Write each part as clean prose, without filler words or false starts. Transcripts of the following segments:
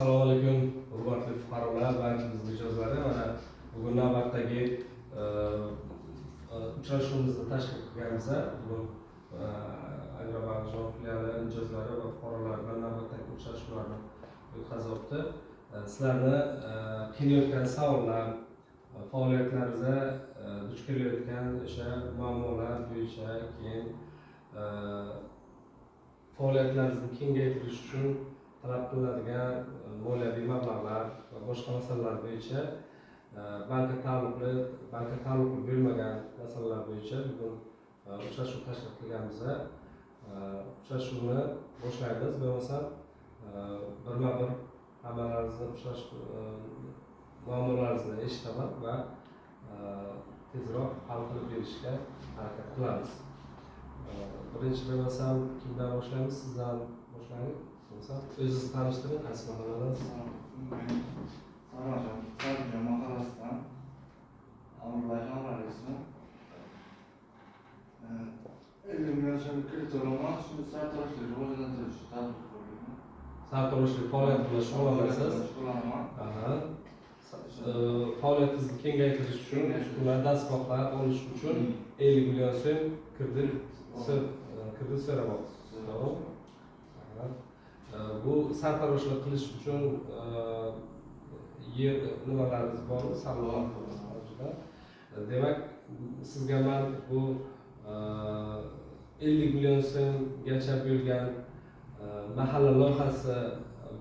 Assalomu alaykum, hurmatli fuqarolar, bankimiz mijozlari. Mana bugun navbatdagi uchrashuvimizni tashkil qilganmiz. Bugun Agrobank filiali mijozlari va fuqarolar bilan navbatdagi uchrashuvlarni o'tkazyapti. Sizlarni qiynayotgan savollar, faoliyatlaringizda duch kelayotgan o'sha muammolar bo'yicha, keyin faoliyatlaringizni kengaytirish uchun talab qilinadigan moliyaviy mablag'lar va boshqa masalalar bo'yicha bankka taalluqli bo'lmagan masalalar bo'yicha bugun uchrashuv tashkil qilganmiz. Uchrashuvni boshlaymiz. Bo'lmasa birma-bir hammalaringizni muammolaringizni eshitaman va tezroq hal qilib berishga harakat qilamiz. Birinchi bo'lmasam kimdan boshlaymiz? Sizdan boshlaylik. O'zingizni tanishtiring, qaysi mahalladasiz? Samarqand mahallasidan Amurlayxon raismi. 50 million so'm kredit olaman, shuni sartaroshlik rivojlantirish tadbirkorligini. Sartaroshlik faoliyat bilan shug'ullanasiz. Faoliyatingizni kengaytirish uchun, ular dastgohlar olish uchun 50 million so'm kredit so'ramoqchisiz. To'g'rimi? Bu sartaroshlik qilish uchun yer nimalarimiz bormi? Sarmoyalarimiz mavjud. Demak, sizga men bu 50 million so'mgacha bo'lgan mahalla loyihasi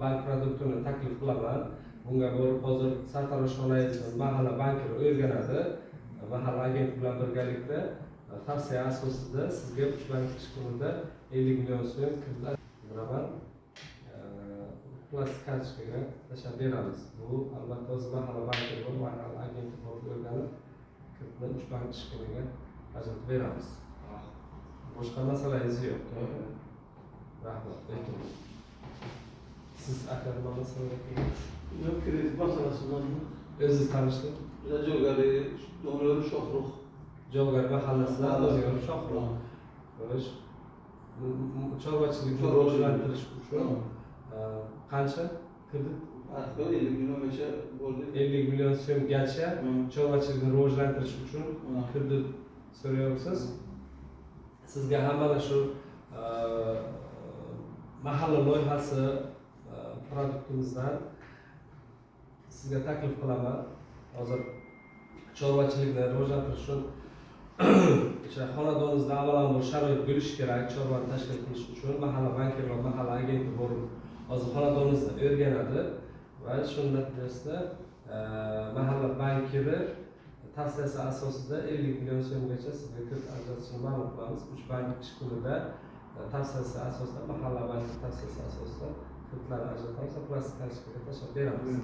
bank produktini taklif qilaman. Bunga borib hozir sartaroshxonangizni mahalla bankiri o'rganadi. Mahalla agenti bilan birgalikda tavsiya asosida sizga 3 bank ish kunida 50 million so'm kredit beraman. Plastik kartochkaga tashlab beramiz. Bu albatta o'z mahalla bankiri bor, mahalla agenti bor o'rganib, kreditni 3 bank ish kuniga ajratib beramiz. Boshqa masalangiz yo'q. Rahmat. Siz aka nima masalaga kelgansiz? Yo'q, kredit masalasi bilan o'zingiz tanishing. Javgari Doniyor Shohruh. Javgari mahallasidan Doniyor Shohruh. Xo'sh. Chorvachilikni rivojlantirish uchun qancha kredit? 50 milliongacha bo'ldi. 50 million so'mgacha chorvachilikni rivojlantirish uchun kredit so'rayapsiz. Sizga ham mana shu mahalla loyihasi produktimizdan sizga taklif qilaman. Hozir chorvachilikni rivojlantirish uchun o'sha xonadoningizda avvalambor sharoit bo'lishi kerak. Chorvani tashkil qilish uchun mahalla bankiri va mahalla agenti borib hozir xonadoningizni o'rganadi va shu natijasida mahalla bankiri tavsiyasi asosida 50 million so'mgacha sizga kredit ajratishni ma'lum qilamiz. 3 bank ish kunida tavsiyasi asosida, mahalla banki tavsiyasi asosida kreditlarni ajratamiz va plastik kartochkaga tashlab beramiz.